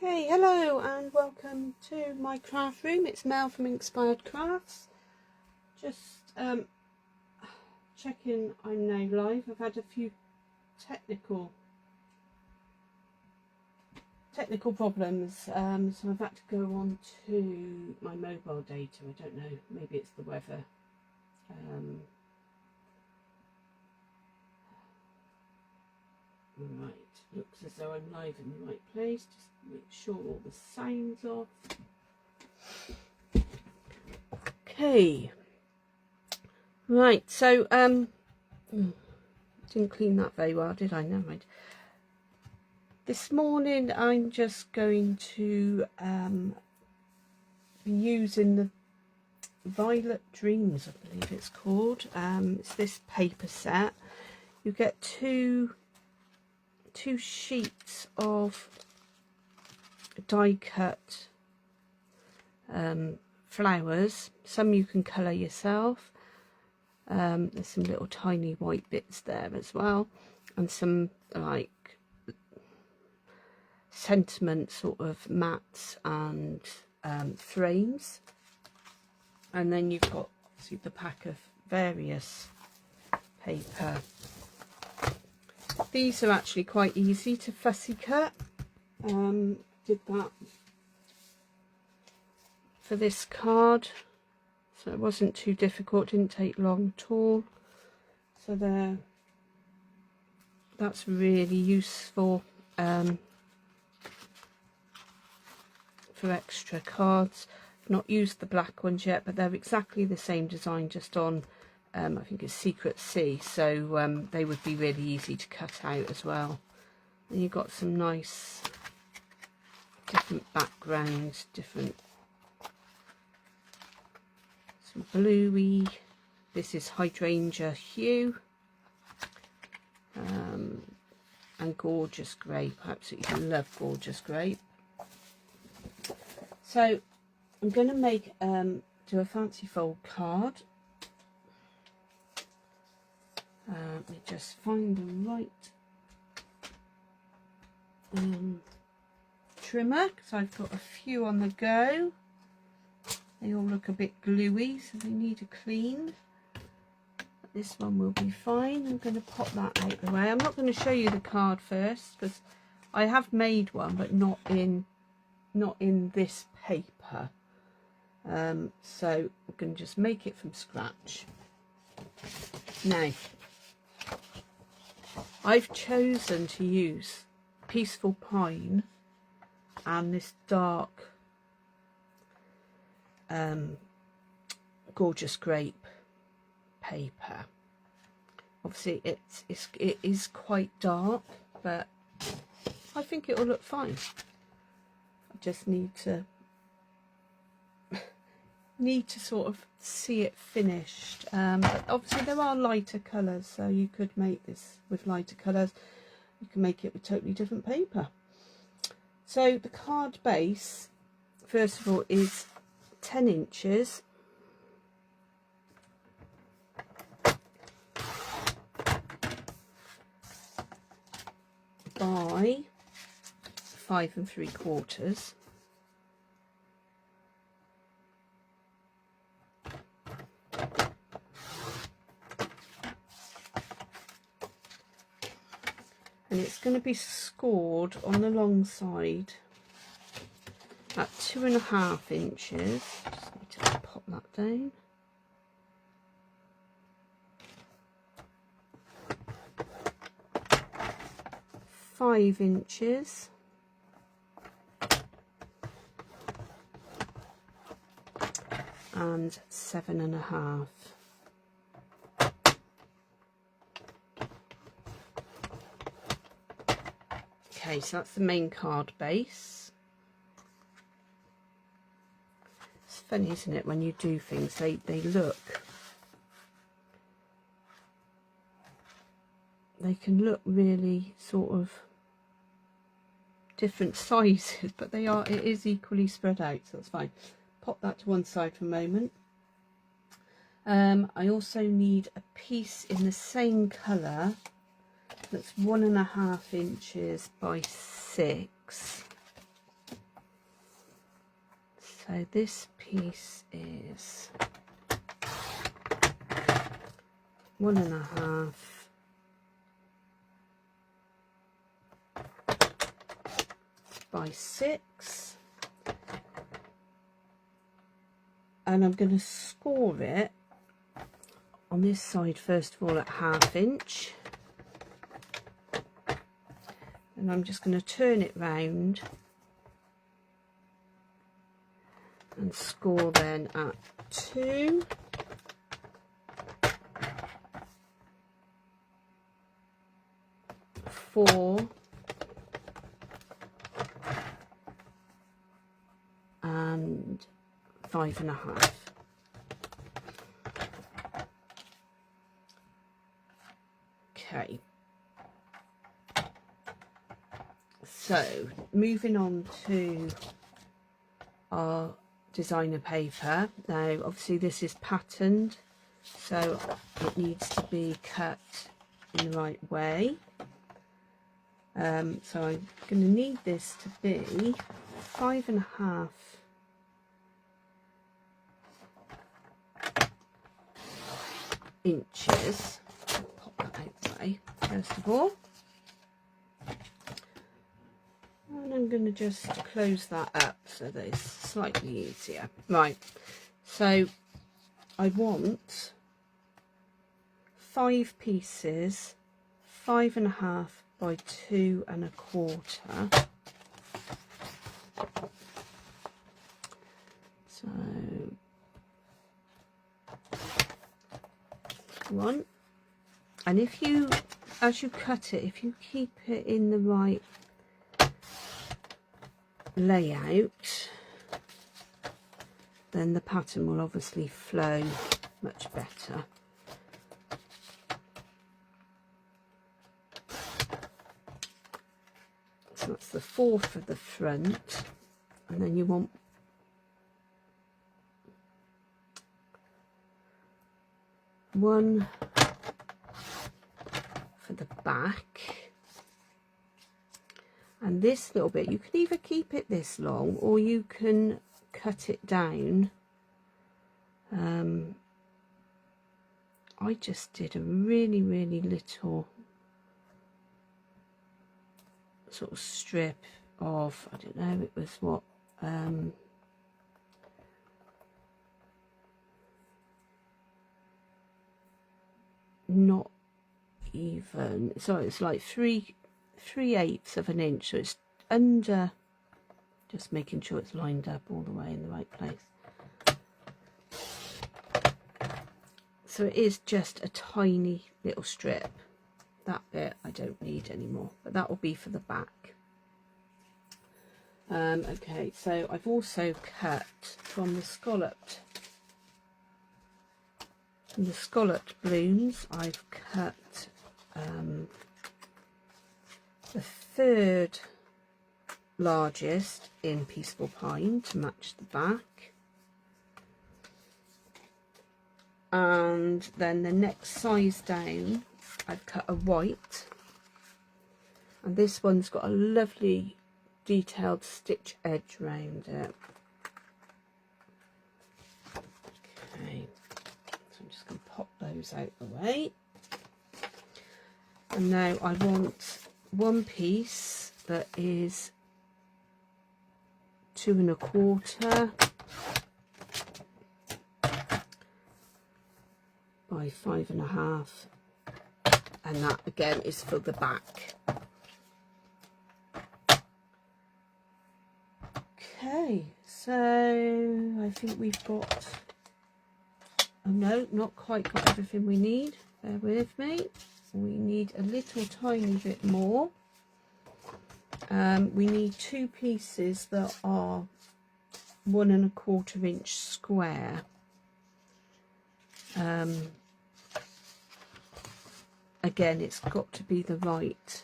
Okay, hello and welcome to my craft room. It's Mel from Inkspired Crafts. Just checking I'm now live. I've had a few technical problems, so I've had to go on to my mobile data. I don't know, maybe it's the weather. Right, looks as though I'm live in the right place. Just make sure all the sound's off. Okay. Right, so didn't clean that very well, did I? Never mind. This morning I'm just going to be using the Violet Dreams, I believe it's called. It's this paper set. You get two sheets of die cut flowers. Some you can colour yourself. There's some little tiny white bits there as well, and some like sentiment sort of mats and frames. And then you've got obviously the pack of various paper. These are actually quite easy to fussy cut. Did that for this card, so it wasn't too difficult, didn't take long at all. So there, that's really useful for extra cards. I've not used the black ones yet, but they're exactly the same design, just on I think it's Secret Sea, so they would be really easy to cut out as well. And you've got some nice different backgrounds, some bluey, this is hydrangea hue, and gorgeous grape. I absolutely love gorgeous grape. So I'm going to make do a fancy fold card. Let me just find the right trimmer, because I've got a few on the go. They all look a bit gluey, so they need a clean. But this one will be fine. I'm going to pop that out the way. I'm not going to show you the card first, because I have made one, but not in this paper. So we're going to just make it from scratch. Now, I've chosen to use Peaceful Pine and this dark Gorgeous Grape paper. Obviously it is quite dark, but I think it will look fine. I just need to sort of see it finished, but obviously there are lighter colours, so you could make this with lighter colours. You can make it with totally different paper. So the card base, first of all, is 10 inches by 5 3/4. And it's going to be scored on the long side at 2.5 inches. Just need to pop that down. Five inches. And 7.5. Okay, so that's the main card base. It's funny, isn't it, when you do things, they can look really sort of different sizes, but it is equally spread out, so that's fine. Pop that to one side for a moment. I also need a piece in the same colour that's 1.5 inches by 6. So this piece is 1.5 by 6, and I'm going to score it on this side first of all at 1/2 inch, and I'm just going to turn it round and score then at 2, four, and 5.5. Okay, so moving on to our designer paper. Now obviously this is patterned, so it needs to be cut in the right way. So I'm going to need this to be 5.5 inches. Pop that out the way first of all, and I'm going to just close that up so that it's slightly easier. Right, so I want 5 pieces, 5.5 by 2.25. So 1, and if you, as you cut it, if you keep it in the right layout, then the pattern will obviously flow much better. So that's the 4th of the front, and then you want one for the back, and this little bit you can either keep it this long or you can cut it down. I just did a really little sort of strip of, I don't know, it was what, not even, so it's like 3/8 of an inch, so it's under, just making sure it's lined up all the way in the right place. So it is just a tiny little strip. That bit I don't need anymore, but that will be for the back. Okay, so I've also cut from the scalloped blooms, I've cut the 3rd largest in Peaceful Pine to match the back, and then the next size down I've cut a white, and this one's got a lovely detailed stitch edge round it. Okay, so I'm just going to pop those out the way, and now I want one piece that is 2.25 by 5.5, and that again is for the back. Okay, so I think we've got, oh no, not quite got everything we need, bear with me, we need a little tiny bit more. We need 2 pieces that are 1.25 inch square. Again, it's got to be the right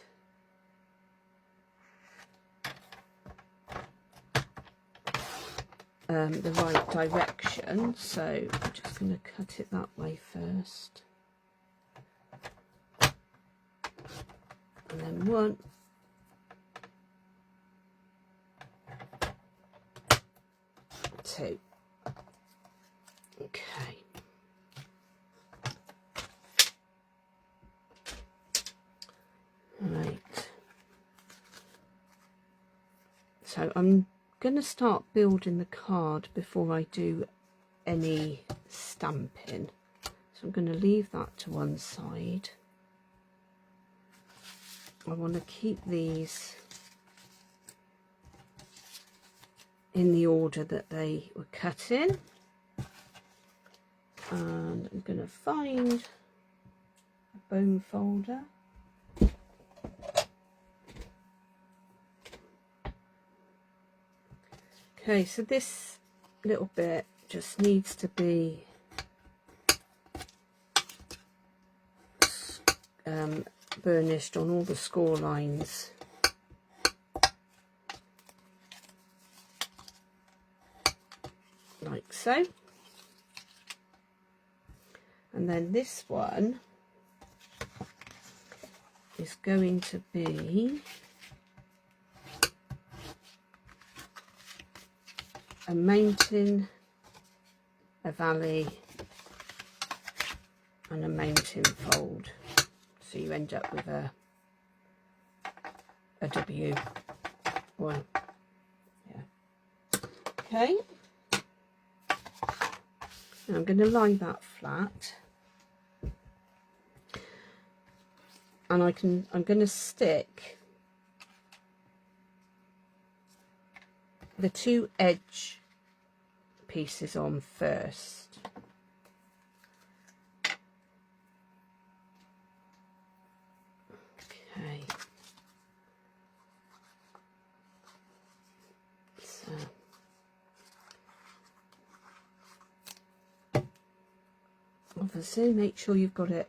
direction, so I'm just going to cut it that way first, and then 1, 2, too. Okay. Right. So I'm going to start building the card before I do any stamping. So I'm going to leave that to one side. I want to keep these in the order that they were cut in. And I'm going to find a bone folder. Okay, so this little bit just needs to be burnished on all the score lines. Like so. And then this one is going to be a mountain, a valley and a mountain fold. So you end up with a W one. Yeah. Okay. Now I'm going to lie that flat, and I'm going to stick the two edge pieces on first. Okay. So obviously make sure you've got it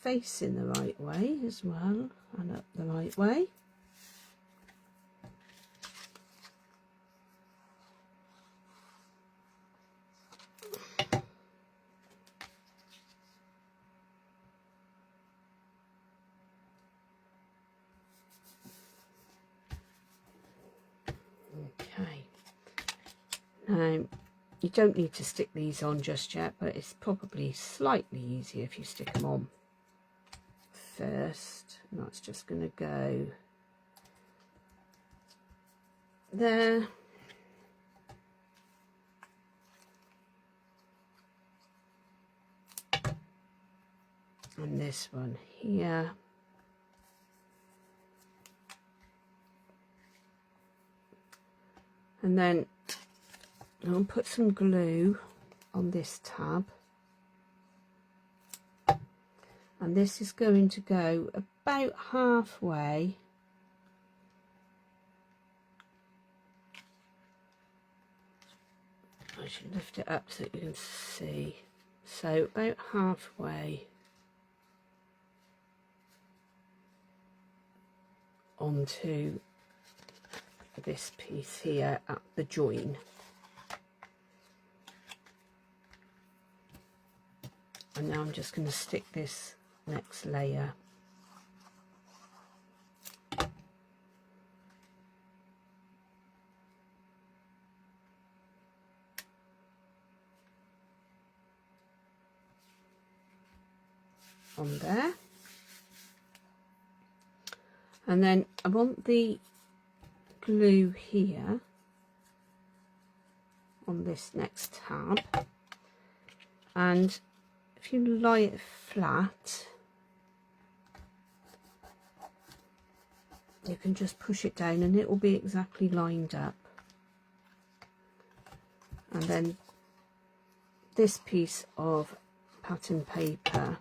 facing the right way as well, and up the right way. Okay. Now you don't need to stick these on just yet, but it's probably slightly easier if you stick them on first. And that's just going to go there. And this one here. And then I'll put some glue on this tab, and this is going to go about halfway I should lift it up so you can see. So about halfway onto this piece here at the join. And now I'm just going to stick this next layer. On there. And then I want the glue here on this next tab, and if you lie it flat, you can just push it down and it will be exactly lined up. And then this piece of pattern paper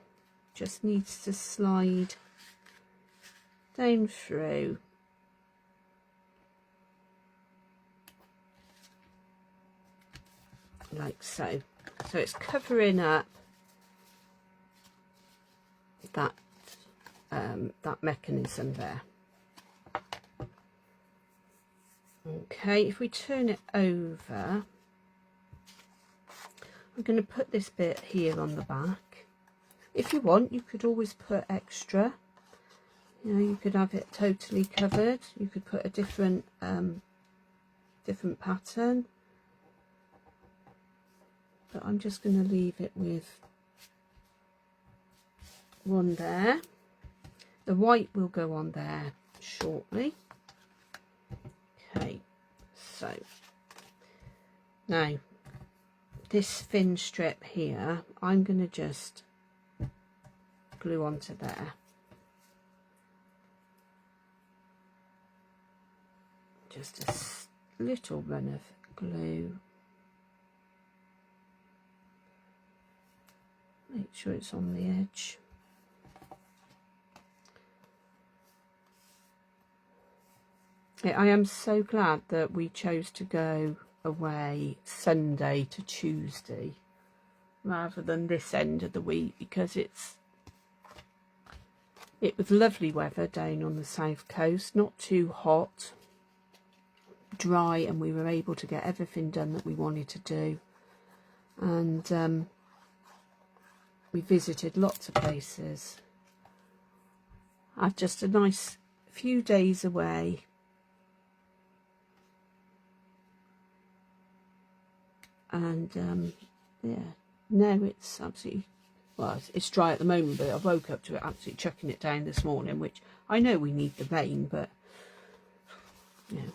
just needs to slide down through like so. So it's covering up that that mechanism there. Okay, if we turn it over, I'm going to put this bit here on the back. If you want, you could always put extra. You know, you could have it totally covered. You could put a different different pattern, but I'm just going to leave it with one there. The white will go on there shortly. Okay, so now this thin strip here, I'm going to just glue onto there. Just a little run of glue. Make sure it's on the edge. I am so glad that we chose to go away Sunday to Tuesday rather than this end of the week, because it was lovely weather down on the south coast, not too hot, dry, and we were able to get everything done that we wanted to do. And we visited lots of places. Had just a nice few days away. And yeah, now it's absolutely, well, it's dry at the moment, but I woke up to it absolutely chucking it down this morning, which I know we need the rain, but yeah,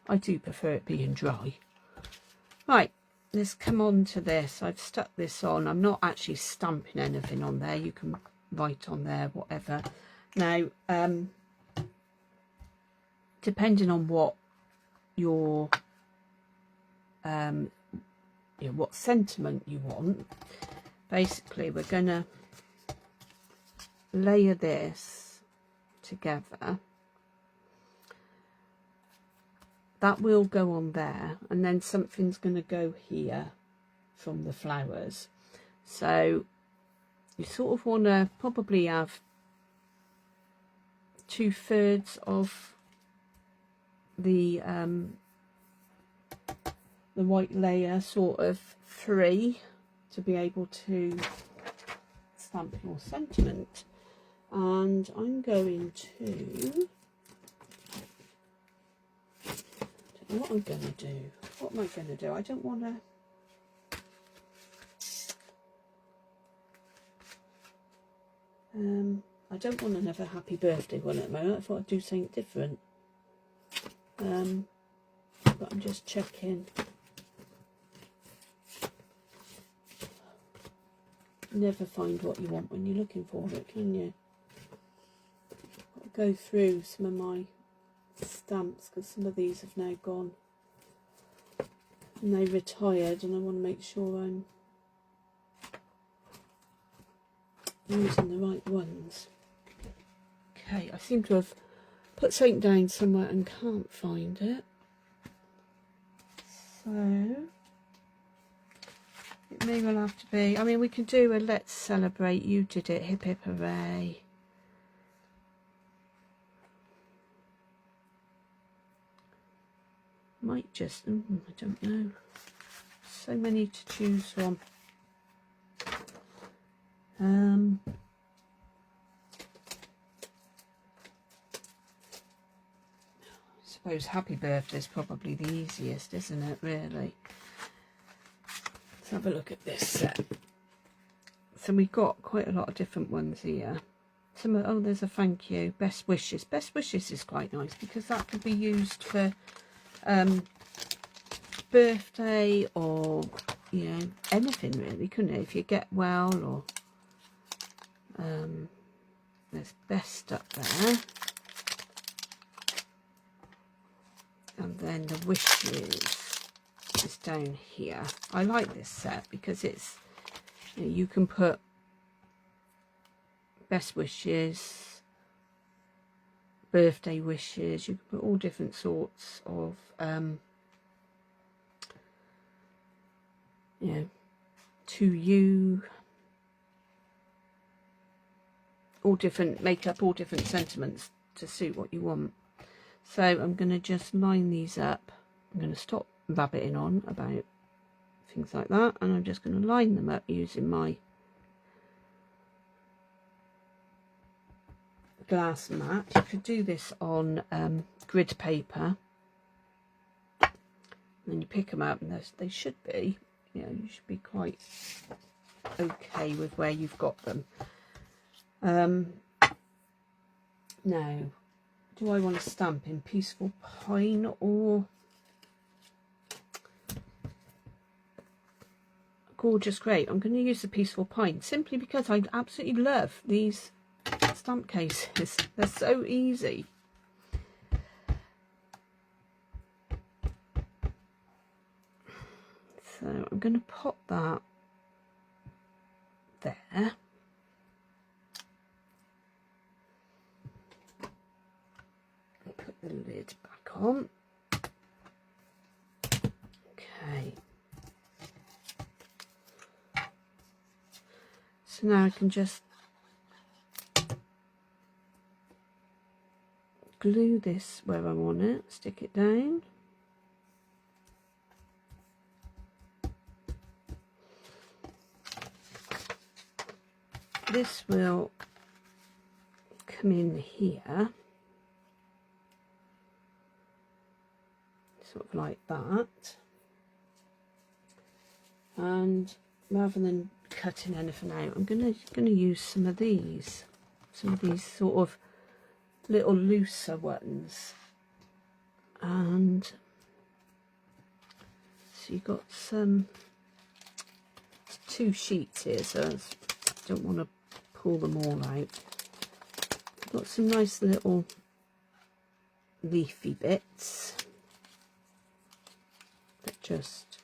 I do prefer it being dry. Right, let's come on to this. I've stuck this on. I'm not actually stamping anything on there. You can write on there, whatever. Now, depending on what your you know, what sentiment you want, basically we're gonna layer this together. That will go on there, and then something's going to go here from the flowers. So you sort of want to probably have 2/3 of the white layer sort of free to be able to stamp your sentiment. And I'm going to, what I'm going to do. What am I going to do? I don't want to. I don't want another happy birthday one at the moment. I thought I'd do something different. But I'm just checking. Never find what you want when you're looking for it, can you? I'll go through some of my stamps because some of these have now gone and they retired, and I want to make sure I'm using the right ones. Okay, I seem to have put something down somewhere and can't find it, so it may well have to be, I mean, we can do a let's celebrate, you did it, hip hip hooray. Might just, I don't know, so many to choose from. I suppose happy birthday is probably the easiest, isn't it, really? Let's have a look at this set. So we've got quite a lot of different ones here. Some of, oh, there's a thank you, best wishes. Best wishes is quite nice because that could be used for birthday or, you know, anything really, couldn't it? If you get well, or there's best up there, and then the wishes is down here. I like this set because it's, you know, you can put best wishes, birthday wishes, you can put all different sorts of you know, to you, all different, make up all different sentiments to suit what you want. So I'm going to just line these up. I'm going to stop rabbiting on about things like that, and I'm just going to line them up using my glass mat. You could do this on grid paper, then you pick them up and they should be, you know, you should be quite okay with where you've got them. Now, do I want to stamp in Peaceful Pine or Gorgeous Grape? I'm going to use the Peaceful Pine simply because I absolutely love these stamp cases. They're so easy. So I'm going to pop that there. Put the lid back on. Okay. So now I can just glue this where I want it, stick it down. This will come in here, sort of like that, and rather than cutting anything out, I'm gonna use some of these sort of little looser ones. And so you've got some, it's 2 sheets here, so I don't want to pull them all out. Got some nice little leafy bits that just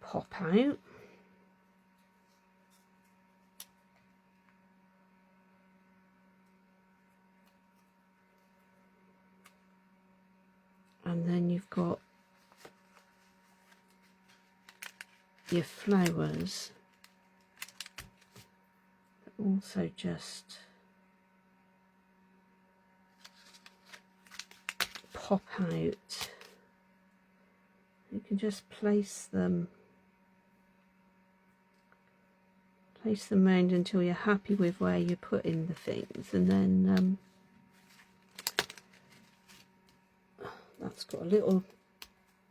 pop out. And then you've got your flowers that also just pop out. You can just place them around until you're happy with where you're putting the things, and then that's got a little,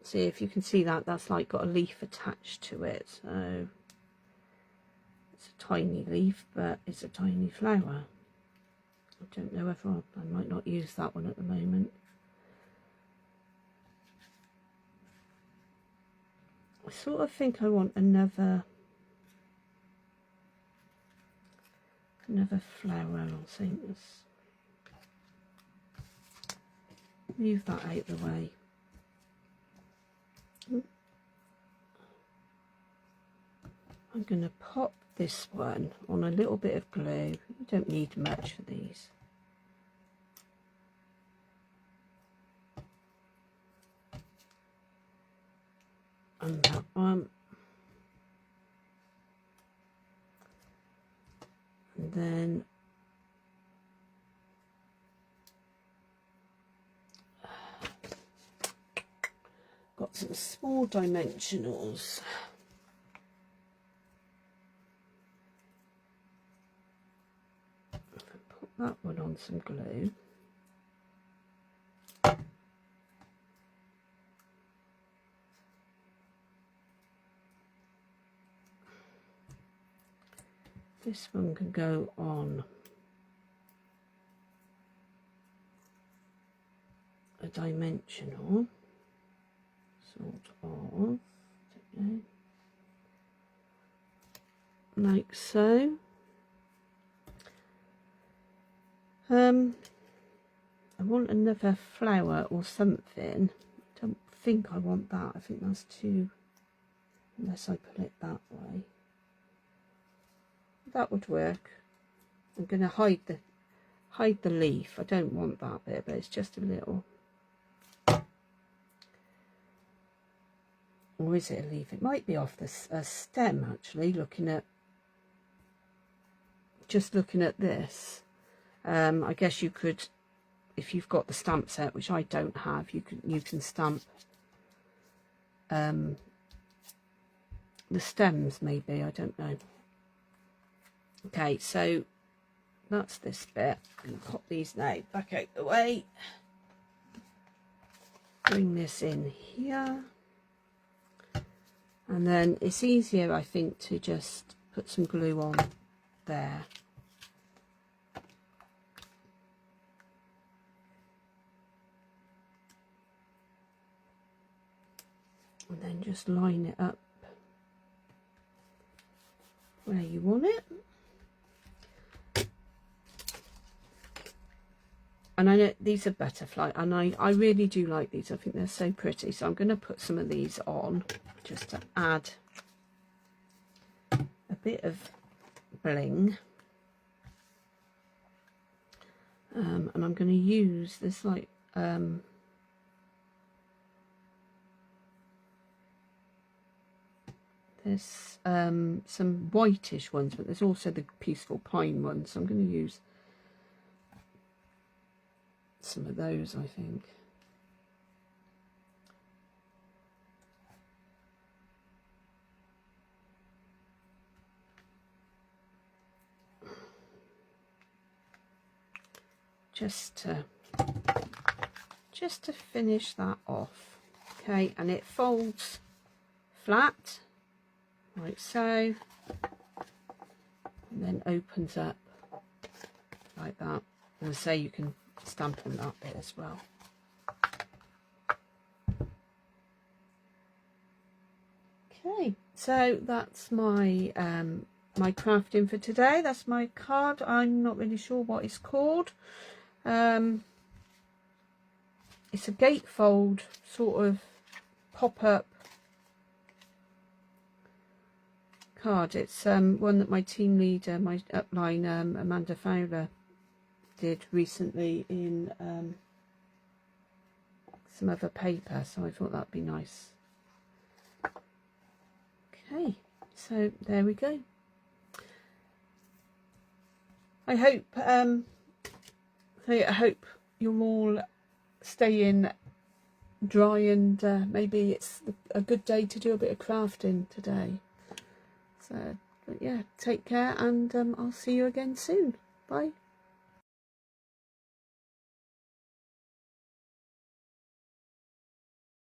see if you can see that, that's like got a leaf attached to it, so it's a tiny leaf but it's a tiny flower. I don't know if I might not use that one at the moment. I sort of think I want another flower or something. Move that out of the way. I'm going to pop this one on a little bit of glue. You don't need much for these. And that one. And then got some small dimensionals. Put that one on some glue. This one can go on a dimensional, sort of, like so. I want another flower or something. I don't think I want that. I think that's too, unless I put it that way. That would work. I'm going to hide the leaf. I don't want that bit, but it's just a little. Or is it a leaf? It might be off a stem actually. Looking at this, I guess you could, if you've got the stamp set, which I don't have, you can stamp the stems maybe. I don't know. Okay, so that's this bit. I'm going to pop these now back out the way. bring this in here, and then it's easier, I think, to just put some glue on there. And then just line it up where you want it. And I know these are butterfly, and I really do like these. I think they're so pretty. So I'm going to put some of these on just to add a bit of bling. And I'm going to use this like there's some whitish ones, but there's also the peaceful pine ones. So I'm going to use some of those, I think. Just to finish that off. Okay, and it folds flat like so, and then opens up like that. And say you can stamp on that bit as well. Okay, so that's my my crafting for today. That's my card. I'm not really sure what it's called. It's a gatefold sort of pop-up card. It's one that my team leader, my upline, Amanda Fowler, did recently in some other paper, so I thought that'd be nice. Okay, so there we go. I hope you're all staying dry, and maybe it's a good day to do a bit of crafting today. So, but yeah, take care, and I'll see you again soon. Bye.